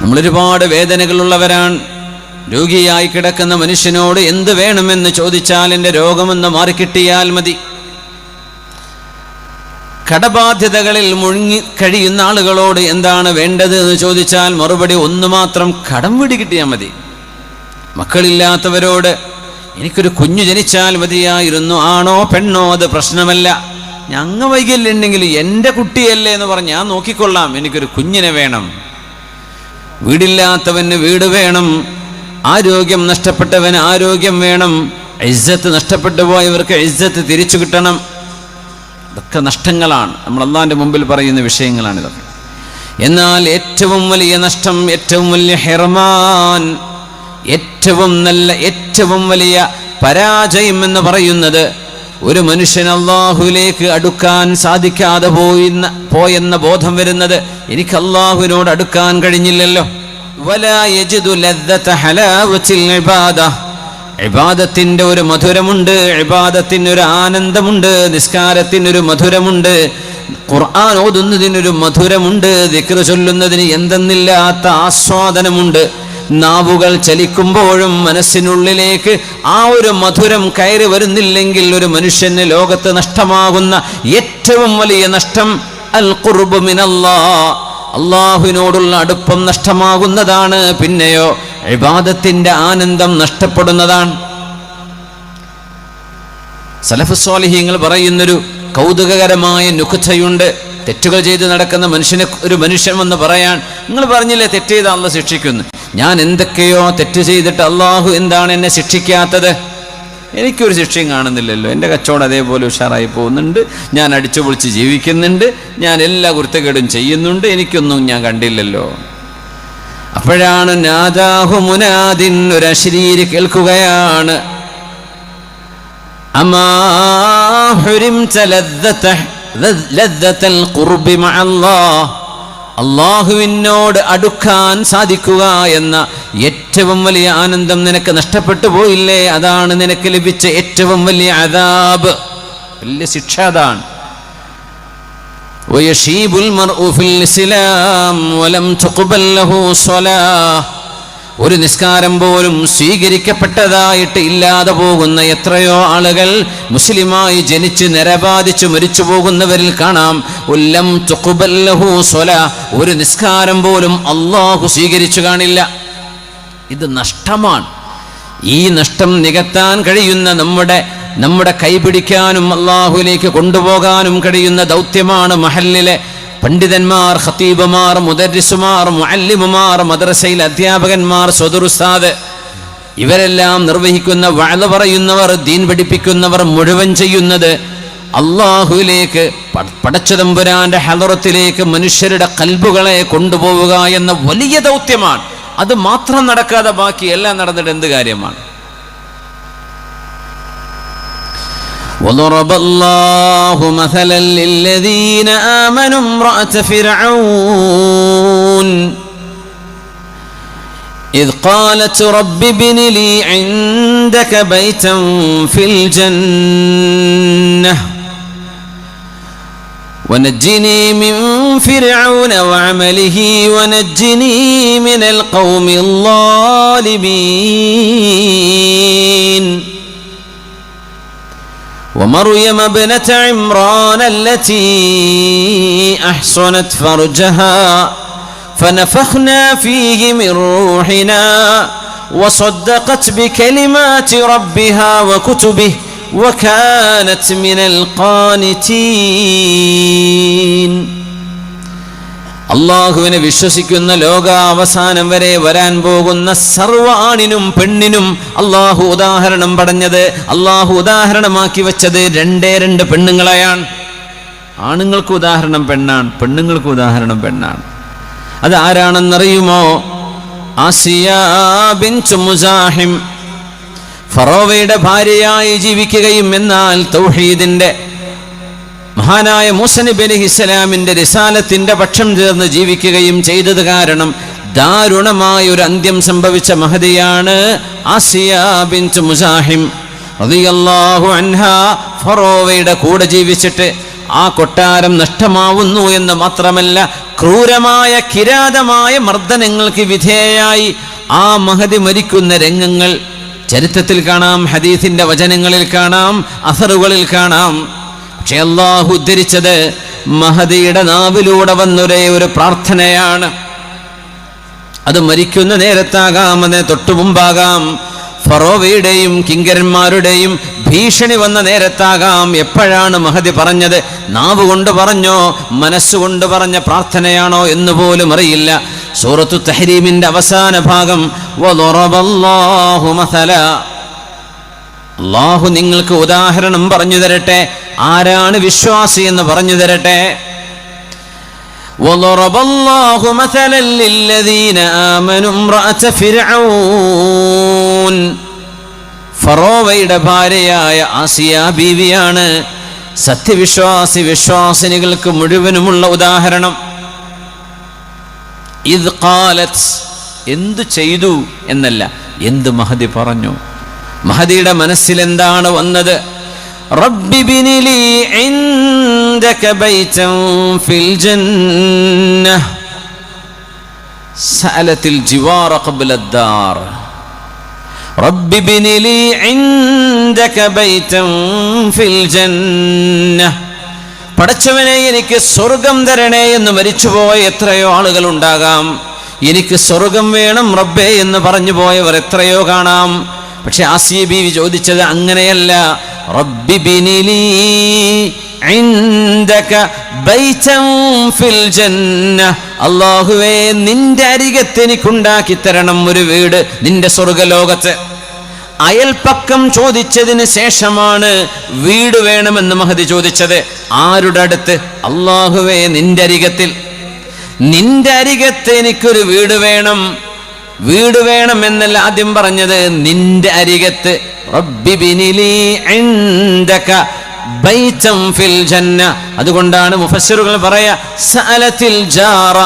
നമ്മളൊരുപാട് വേദനകളുള്ളവരാണ്. രോഗിയായി കിടക്കുന്ന മനുഷ്യനോട് എന്ത് വേണമെന്ന് ചോദിച്ചാൽ എൻ്റെ രോഗമെന്ന് മാറിക്കിട്ടിയാൽ മതി. കടബാധ്യതകളിൽ മുഴുങ്ങി കഴിയുന്ന ആളുകളോട് എന്താണ് വേണ്ടത് എന്ന് ചോദിച്ചാൽ മറുപടി ഒന്ന് മാത്രം, കടം വീടി കിട്ടിയാൽ മതി. മക്കളില്ലാത്തവരോട് എനിക്കൊരു കുഞ്ഞു ജനിച്ചാൽ മതിയായിരുന്നു, ആണോ പെണ്ണോ അത് പ്രശ്നമല്ല, ഞങ്ങ വൈകല്യുണ്ടെങ്കിൽ എൻ്റെ കുട്ടിയല്ലേ എന്ന് പറഞ്ഞ് ഞാൻ നോക്കിക്കൊള്ളാം, എനിക്കൊരു കുഞ്ഞിനെ വേണം. വീടില്ലാത്തവന് വീട് വേണം, ആരോഗ്യം നഷ്ടപ്പെട്ടവന് ആരോഗ്യം വേണം, ഇസ്സത്ത് നഷ്ടപ്പെട്ടു പോയവർക്ക് ഇസ്സത്ത് തിരിച്ചു കിട്ടണം. ഇതൊക്കെ നഷ്ടങ്ങളാണ്, നമ്മൾ അല്ലാഹുവിൻ്റെ മുമ്പിൽ പറയുന്ന വിഷയങ്ങളാണിതൊക്കെ. എന്നാൽ ഏറ്റവും വലിയ നഷ്ടം, ഏറ്റവും വലിയ ഹിർമാൻ, ഏറ്റവും വലിയ പരാജയം എന്ന് പറയുന്നത് ഒരു മനുഷ്യൻ അല്ലാഹുവിലേക്ക് അടുക്കാൻ സാധിക്കാതെ പോയെന്ന ബോധം വരുന്നത്, എനിക്ക് അല്ലാഹുവിനോട് അടുക്കാൻ കഴിഞ്ഞില്ലല്ലോ. വലാ യജിദു ലദ്ദത ഹലാവത്തിൽ ഇബാദ, ഇബാദത്തിന്റെ ഒരു മധുരമുണ്ട്, ഇബാദത്തിനൊരു ആനന്ദമുണ്ട്, നിസ്കാരത്തിനൊരു മധുരമുണ്ട്, ഖുർആൻ ഓതുന്നതിനൊരു മധുരമുണ്ട്, ദിക്ർ ചൊല്ലുന്നതിന് എന്തെന്നില്ലാത്ത ആസ്വാദനമുണ്ട്. നാവുകൾ ചലിക്കുമ്പോഴും മനസ്സിനുള്ളിലേക്ക് ആ ഒരു മധുരം കയറി വരുന്നില്ലെങ്കിൽ ഒരു മനുഷ്യന് ലോകത്ത് നഷ്ടമാകുന്ന ഏറ്റവും വലിയ നഷ്ടം അൽ ഖുർബ് മിനല്ലാഹ്, അല്ലാഹുവിനോടുള്ള അടുപ്പം നഷ്ടമാകുന്നതാണ്. പിന്നെയോ ഇബാദത്തിന്റെ ആനന്ദം നഷ്ടപ്പെടുന്നതാണ്. സലഫ് സ്വാലിഹീങ്ങൾ പറയുന്നൊരു കൗതുകകരമായ നുക്തയുണ്ട്. തെറ്റുകൾ ചെയ്ത് നടക്കുന്ന ഒരു മനുഷ്യൻ വന്ന് പറയാൻ, നിങ്ങൾ പറഞ്ഞില്ലേ തെറ്റ് ചെയ്ത അള്ളാഹ് ശിക്ഷിക്കുന്നു, ഞാൻ എന്തൊക്കെയോ തെറ്റ് ചെയ്തിട്ട് അള്ളാഹു എന്താണ് എന്നെ ശിക്ഷിക്കാത്തത്? എനിക്കൊരു ശിക്ഷയും കാണുന്നില്ലല്ലോ, എൻ്റെ കച്ചവടം അതേപോലെ ഉഷാറായി പോകുന്നുണ്ട്, ഞാൻ അടിച്ചു പൊളിച്ച് ജീവിക്കുന്നുണ്ട്, ഞാൻ എല്ലാ കുരുത്തക്കേടും ചെയ്യുന്നുണ്ട്, എനിക്കൊന്നും ഞാൻ കണ്ടില്ലല്ലോ. അപ്പോഴാണ് നാദാഹു മുനാദിൻ, ഒരു അശ്രീരി കേൾക്കുകയാണ്, അമാ ഹുരിംത ലദ്ദതൽ ഖുർബി മഅല്ലാഹ്, അല്ലാഹുവിനോട് അടുക്കാൻ സാധിക്കുക എന്ന ഏറ്റവും വലിയ ആനന്ദം നിനക്ക് നഷ്ടപ്പെട്ടു പോയില്ലേ? അതാണ് നിനക്ക് ലഭിച്ച ഏറ്റവും വലിയ അദാബ്, വലിയ ശിക്ഷ അതാണ്. വയശീബുൽ മർഉ ഫിൽ ഇസ്ലാം വലം തുഖ്ബൽ ലഹു സ്വലാഹ്, ഒരു നിസ്കാരം പോലും സ്വീകരിക്കപ്പെട്ടതായിട്ട് ഇല്ലാതെ പോകുന്ന എത്രയോ ആളുകൾ മുസ്ലിമായി ജനിച്ച് നരബാധിച്ച് മരിച്ചു പോകുന്നവരിൽ കാണാം. ഉല്ലം തുഖ്ബൽ ലഹു സ്വലാഹ്, ഒരു നിസ്കാരം പോലും അല്ലാഹു സ്വീകരിച്ചു കാണില്ല. ഇത് നഷ്ടമാണ്. ഈ നഷ്ടം നികത്താൻ കഴിയുന്ന നമ്മുടെ കൈപിടിക്കാനും അല്ലാഹുവിലേക്ക് കൊണ്ടുപോകാനും കഴിയുന്ന ദൗത്യമാണ് മഹല്ലിലെ പണ്ഡിതന്മാർ, ഖതീബുമാർ, മുദർരിസുമാർ, മുഅല്ലിമുമാർ, മദ്രസയിലെ അധ്യാപകന്മാർ, സദറുസ്താദ്, ഇവരെല്ലാം നിർവഹിക്കുന്ന, വഅദ് പറയുന്നവർ, ദീൻ പഠിപ്പിക്കുന്നവർ മുഴുവൻ ചെയ്യുന്നത് അല്ലാഹുവിലേക്ക്, പടച്ചതമ്പുരാന്റെ ഹളറത്തിലേക്ക് മനുഷ്യരുടെ ഖൽബുകളെ കൊണ്ടുപോവുക എന്ന വലിയ ദൗത്യമാണ്. അത് മാത്രം നടക്കാതെ ബാക്കി എല്ലാം നടന്നിട്ട് എന്ത് കാര്യമാണ്? وضرب الله مثلا للذين آمنوا امرأة فرعون إذ قالت رب ابن لي عندك بيتا في الجنة ونجني من فرعون وعمله ونجني من القوم الظالمين ومريم ابنة عمران التي أحصنت فرجها فنفخنا فيه من روحنا وصدقت بكلمات ربها وكتبه وكانت من القانتين. അള്ളാഹുവിനെ വിശ്വസിക്കുന്ന ലോകാവസാനം വരെ വരാൻ പോകുന്ന സർവ്വ ആണിനും പെണ്ണിനും അള്ളാഹു ഉദാഹരണം പറഞ്ഞത്, അള്ളാഹു ഉദാഹരണമാക്കി വെച്ചത് രണ്ട് പെണ്ണുങ്ങളെയാണ്. ആണുങ്ങൾക്ക് ഉദാഹരണം പെണ്ണാണ്, പെണ്ണുങ്ങൾക്ക് ഉദാഹരണം പെണ്ണാണ്. അത് ആരാണെന്നറിയുമോ? ആസിയ ബിൻത് മുസാഹിം, ഫറോവയുടെ ഭാര്യയായി ജീവിക്കുകയും എന്നാൽ തൗഹീദിന്റെ മഹാനായ മൂസാ നബി അലൈഹിസ്സലാമിന്റെ റിസാലത്തിന്റെ പക്ഷം ചേർന്ന് ജീവിക്കുകയും ചെയ്തത് കാരണം ദാരുണമായ ഒരു അന്ത്യം സംഭവിച്ച മഹദിയാണ് ആസിയ ബിൻത് മുസാഹിം റളിയല്ലാഹു അൻഹാ. ഫറോവയുടെ കൂടെ ജീവിച്ചിട്ട് ആ കൊട്ടാരം നഷ്ടമാവുന്നു എന്ന് മാത്രമല്ല, ക്രൂരമായ കിരാതമായ മർദ്ദനങ്ങൾക്ക് വിധേയയായി ആ മഹദി മരിക്കുന്ന രംഗങ്ങൾ ചരിത്രത്തിൽ കാണാം, ഹദീസിന്റെ വചനങ്ങളിൽ കാണാം, അസറുകളിൽ കാണാം. പക്ഷെ അല്ലാഹു ഉദ്ധരിച്ചത് മഹദിയുടെ നാവിലൂടെ വന്നൊരേ ഒരു പ്രാർത്ഥനയാണ്. അത് മരിക്കുന്ന നേരത്താകാം, അതിന് തൊട്ടു മുമ്പാകാം, ഫറോവയുടെയും കിങ്കരന്മാരുടെയും ഭീഷണി വന്ന നേരത്താകാം. എപ്പോഴാണ് മഹദി പറഞ്ഞത്? നാവ് കൊണ്ട് പറഞ്ഞോ മനസ്സുകൊണ്ട് പറഞ്ഞ പ്രാർത്ഥനയാണോ എന്ന് പോലും അറിയില്ല. സൂറത്തു തഹ്രീമിന്റെ അവസാന ഭാഗം, വദറബല്ലാഹു മസല, അല്ലാഹു നിങ്ങൾക്ക് ഉദാഹരണം പറഞ്ഞു തരട്ടെ, ആരാണ് വിശ്വാസി എന്ന് പറഞ്ഞു തരട്ടെ. വദറബല്ലാഹു മസലൻ ലില്ലദീന ആമനു ഇംറഅത ഫിർഔൻ, ഫറോവയുടെ ഭാര്യയായ ആസിയ ബീവിയാണ് വിശ്വാസിനികൾക്ക് മുഴുവനുമുള്ള ഉദാഹരണം. ഇദ് ഖാലത്, എന്തു ചെയ്തു എന്നല്ല, എന്ത് മഹദി പറഞ്ഞു. മഹദിയുടെ മനസ്സിൽ എന്താണ് വന്നത്? റബ്ബി ബിനി ലീ ഇൻദക ബൈതൻ ഫിൽ ജന്നഹ്, സഅലത്തിൽ ജിവാറ ഖബ്ല അദ്ദാർ. റബ്ബി ബിനി ലീ ഇൻദക ബൈതൻ ഫിൽ ജന്നഹ്, പടച്ചവനെ എനിക്ക് സ്വർഗം തരണേ എന്ന് മരിച്ചുപോയ എത്രയോ ആളുകൾ ഉണ്ടാകാം. എനിക്ക് സ്വർഗം വേണം റബ്ബേ എന്ന് പറഞ്ഞു പോയവർ എത്രയോ കാണാം. പക്ഷെ ആസിയ ബീവി ചോദിച്ചത് അങ്ങനെയല്ല. റബ്ബി ബിനി ലീ ഇൻദക ബൈതൻ ഫിൽ ജന്നഹ്, അല്ലാഹുവേ നിന്റെ അരികത്ത് എനിക്കുണ്ടാക്കി തരണം ഒരു വീട് നിന്റെ സ്വർഗലോകത്ത്. അയൽപ്പക്കം ചോദിച്ചതിന് ശേഷമാണ് വീട് വേണമെന്ന് മഹദി ചോദിച്ചത്. ആരുടെ അടുത്ത്? അല്ലാഹുവേ നിന്റെ അരികത്തിൽ, നിന്റെ അരികത്ത് എനിക്കൊരു വീട് വേണം. വീട് വേണം എന്നല്ല ആദ്യം പറഞ്ഞത്, നിന്റെ അരികത്ത്. റബ്ബി ബിനി ലീ ഇൻദക ബൈതൻ ഫിൽ ജന്ന. അതുകൊണ്ടാണ് മുഫസ്സിറുകൾ പറയാ, സഅലത്തിൽ ജാറ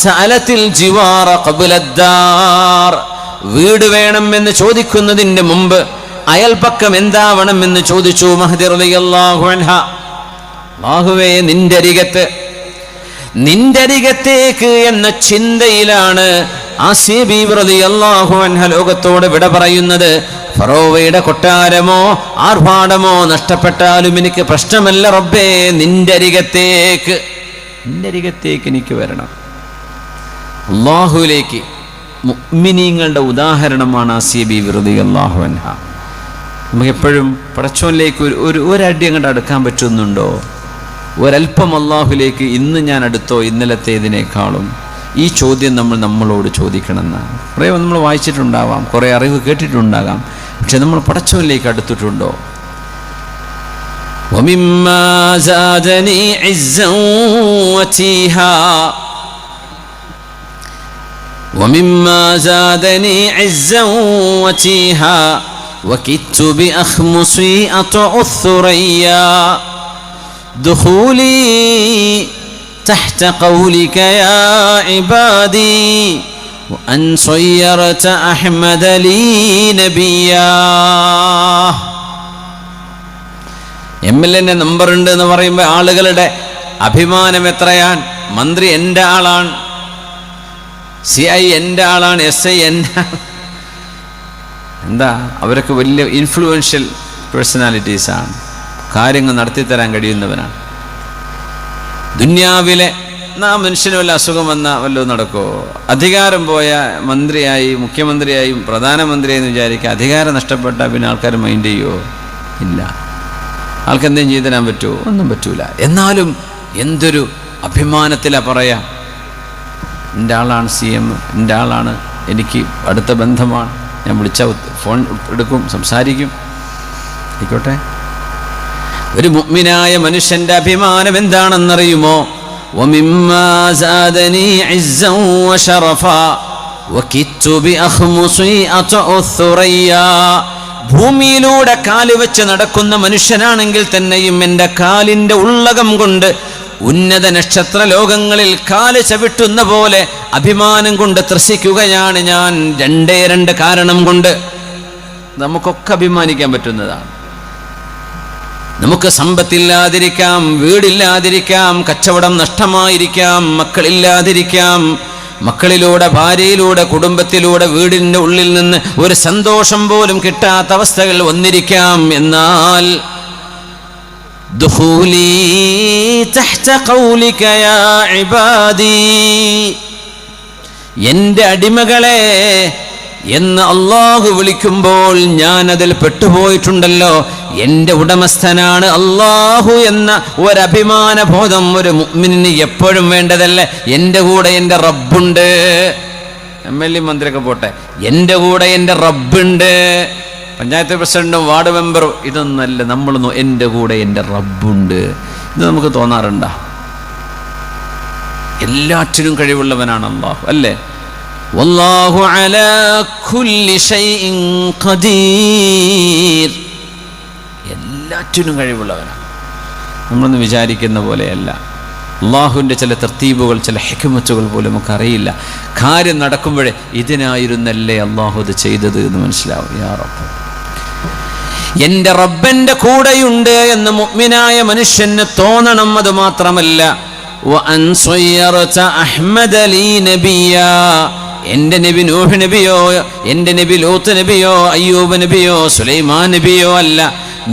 സഅലത്തിൽ ജിവാറ ഖബ്ല അദ്ദാർ. വീട് വേണം എന്ന് ചോദിക്കുന്നതിന്റെ മുമ്പ് അയൽപക്കം എന്താവണം എന്ന് ചോദിച്ചു മഹദി റളിയല്ലാഹു അൻഹ. അല്ലാഹുവേ നിന്റെ അരികത്ത്, നിന്റെ അരികത്തേക്ക് എന്ന ചിന്തയിലാണ് ആസിയ ബീവി റളിയല്ലാഹു അൻഹ ലോകത്തോട് വിട പറയുന്നത്. ഫറോവയുടെ കൊട്ടാരമോ ആർഭാടമോ നഷ്ടപ്പെട്ടാലും എനിക്ക് പ്രശ്നമല്ല റബ്ബേ, നിന്റെ അരികത്തേക്ക്, നിന്റെ അരികത്തേക്ക് എനിക്ക് വരണം. അല്ലാഹുവിലേക്ക്. മുഅ്മിനീങ്ങളുടെ ഉദാഹരണമാണ് ആസിയ ബീവി റളിയല്ലാഹു അൻഹ. നമുക്ക് എപ്പോഴും പടച്ചോനിലേക്ക് ഒരടി അങ്ങോട്ട് അടുക്കാൻ പറ്റുന്നുണ്ടോ? ഒരൽപ്പം അല്ലാഹുവിലേക്ക് ഇന്ന് ഞാൻ അടുത്തോ ഇന്നലത്തേതിനേക്കാളും? ഈ ചോദ്യം നമ്മളോട് ചോദിക്കണമെന്നാണ്. കുറേ നമ്മൾ വായിച്ചിട്ടുണ്ടാവാം, കുറേ അറിവ് കേട്ടിട്ടുണ്ടാകാം, പക്ഷെ നമ്മൾ പടച്ചോനിലേക്ക് അടുത്തിട്ടുണ്ടോ? വമിമ്മാ സാദനി ഇസ്സൻ വതീഹാ, ومما زادني عزا وتيها وكدت بأخمصي أطع الثريا دخولي تحت قولك يا عبادي وأن صيرت أحمد لي نبيا. എംഎൽഎന്റെ നമ്പർ ഉണ്ട് എന്ന് പറയുമ്പോൾ ആളുകളുടെ അഭിമാനം എത്രയാണ്. മന്ത്രി എൻ്റെ ആളാണ്, CI എൻ്റെ ആളാണ്, SI എൻ്റെ. എന്താ, അവരൊക്കെ വലിയ ഇൻഫ്ലുവൻഷ്യൽ പേഴ്സണാലിറ്റീസാണ്, കാര്യങ്ങൾ നടത്തിത്തരാൻ കഴിയുന്നവനാണ്. ദുന്യാവിലെ മനുഷ്യന് വല്ല അസുഖം വന്നാൽ വല്ലതും നടക്കുമോ? അധികാരം പോയ മന്ത്രിയായി, മുഖ്യമന്ത്രിയായും പ്രധാനമന്ത്രിയായി എന്ന് വിചാരിക്കുക, അധികാരം നഷ്ടപ്പെട്ടാൽ പിന്നെ ആൾക്കാർ മൈൻഡ് ചെയ്യുമോ? ഇല്ല. ആൾക്കെന്തെങ്കിലും ചെയ്തു തരാൻ പറ്റുമോ? ഒന്നും പറ്റൂല. എന്നാലും എന്തൊരു അഭിമാനത്തിലാണ് പറയാം, എൻ്റെ ആളാണ് CM, എൻ്റെ ആളാണ്, എനിക്ക് അടുത്ത ബന്ധമാണ്, ഞാൻ വിളിച്ച ഫോൺ എടുക്കും, സംസാരിക്കും, ആയിക്കോട്ടെ. ഒരു മുഅ്മിനായ മനുഷ്യൻ്റെ അഭിമാനം എന്താണെന്നറിയുമോ? وَمِمَّا زَادَنِي عِزًّا وَشَرَفًا وَكِدتُّ بِأَخْمُصِي أَطَعُ الثُّرَيَّا. ഭൂമിയിലൂടെ കാല് വെച്ച് നടക്കുന്ന മനുഷ്യനാണെങ്കിൽ തന്നെയും എൻ്റെ കാലിൻ്റെ ഉള്ളകം കൊണ്ട് ഉന്നത നക്ഷത്ര ലോകങ്ങളിൽ കാല് ചവിട്ടുന്ന പോലെ അഭിമാനം കൊണ്ട് ത്രസിക്കുകയാണ് ഞാൻ. രണ്ട് കാരണം കൊണ്ട് നമുക്കൊക്കെ അഭിമാനിക്കാൻ പറ്റുന്നതാണ്. നമുക്ക് സമ്പത്തില്ലാതിരിക്കാം, വീടില്ലാതിരിക്കാം, കച്ചവടം നഷ്ടമായിരിക്കാം, മക്കളില്ലാതിരിക്കാം, മക്കളിലൂടെ, ഭാര്യയിലൂടെ, കുടുംബത്തിലൂടെ, വീടിൻ്റെ ഉള്ളിൽ നിന്ന് ഒരു സന്തോഷം പോലും കിട്ടാത്ത അവസ്ഥകൾ വന്നിരിക്കാം. എന്നാൽ ദുഖൂലി തഹ്ത ഖൗലിക യാ ഇബാദി, എൻ്റെ അടിമകളെ എന്ന് അള്ളാഹു വിളിക്കുമ്പോൾ ഞാൻ അതിൽ പെട്ടുപോയിട്ടുണ്ടല്ലോ. എൻ്റെ ഉടമസ്ഥനാണ് അള്ളാഹു എന്ന ഒരഭിമാന ബോധം ഒരു മുഅ്മിനിന് എപ്പോഴും വേണ്ടതല്ലേ. എൻ്റെ കൂടെ എൻ്റെ റബ്ബുണ്ട്. MLA മന്ത്രിയൊക്കെ പോട്ടെ, എൻ്റെ കൂടെ എൻ്റെ റബ്ബുണ്ട്. പഞ്ചായത്ത് പ്രസിഡന്റും വാർഡ് മെമ്പറും ഇതൊന്നല്ല, നമ്മളൊന്നും എൻ്റെ കൂടെ എൻ്റെ റബ്ബുണ്ട്. ഇത് നമുക്ക് തോന്നാറുണ്ടോ? എല്ലാറ്റിനും കഴിവുള്ളവനാണ് അള്ളാഹു, അല്ലേ? വല്ലാഹു അലാ കുല്ലി ഷൈഇൻ ഖദീർ, എല്ലാറ്റിനും കഴിവുള്ളവനാണ്. നമ്മളൊന്ന് വിചാരിക്കുന്ന പോലെയല്ല. അള്ളാഹുവിൻ്റെ ചില തർത്തീബുകൾ, ചില ഹിക്മത്തുകൾ പോലും നമുക്കറിയില്ല. കാര്യം നടക്കുമ്പോഴേ ഇതിനായിരുന്നല്ലേ അള്ളാഹു ഇത് ചെയ്തത് എന്ന് മനസ്സിലാവും. യാ റബ്ബ്, എൻ്റെ റബ്ബൻ്റെ കൂടെയുണ്ട് എന്ന് മുഅ്മിനായ മനുഷ്യന് തോന്നണം. അത് മാത്രമല്ല, വഅൻ സയ്യറത അഹ്മദ ലീ നബിയാ, എൻ്റെ നബി നൂഹ് നബിയോ, എൻ്റെ നബി ലൂത്ത് നബിയോ, അയ്യൂബ് നബിയോ, സുലൈമാൻ നബിയോ അല്ല,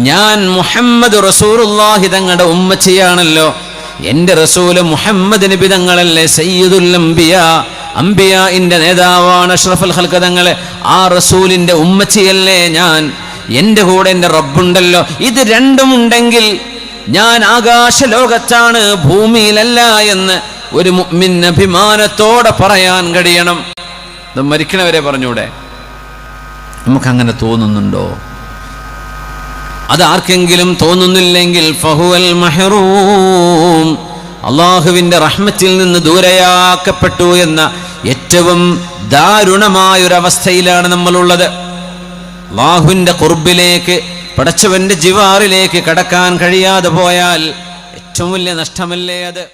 ഞാൻ മുഹമ്മദ് റസൂലുള്ളാഹി തങ്ങളുടെ ഉമ്മച്ചിയാണല്ലോ. എൻ്റെ റസൂല് മുഹമ്മദ് നബി തങ്ങളല്ലേ, സയ്യിദുൽ അംബിയാ, അംബിയാഇന്റെ നേതാവാണ്, അഷ്റഫുൽ ഖൽഖ് തങ്ങളെ. ആ റസൂലിൻ്റെ ഉമ്മച്ചിയല്ലേ ഞാൻ. എൻ്റെ കൂടെ എൻ്റെ റബ്ബുണ്ടല്ലോ. ഇത് രണ്ടും ഉണ്ടെങ്കിൽ ഞാൻ ആകാശ ലോകത്താണ്, ഭൂമിയിലല്ല എന്ന് ഒരു മുഅ്മിൻ അഭിമാനത്തോടെ പറയാൻ കഴിയണം. ഇത് മരിക്കണവരെ പറഞ്ഞൂടെ? നമുക്കങ്ങനെ തോന്നുന്നുണ്ടോ? അത് ആർക്കെങ്കിലും തോന്നുന്നില്ലെങ്കിൽ ഫഹുവൽ മഹ്റൂം, അള്ളാഹുവിൻ്റെ റഹ്മത്തിൽ നിന്ന് ദൂരയാക്കപ്പെട്ടു എന്ന ഏറ്റവും ദാരുണമായൊരവസ്ഥയിലാണ് നമ്മളുള്ളത്. അള്ളാഹുവിൻ്റെ ഖുർബിലേക്ക്, പടച്ചവന്റെ ജിവാറിലേക്ക് കടക്കാൻ കഴിയാതെ പോയാൽ ഏറ്റവും വലിയ നഷ്ടമല്ലേ അത്?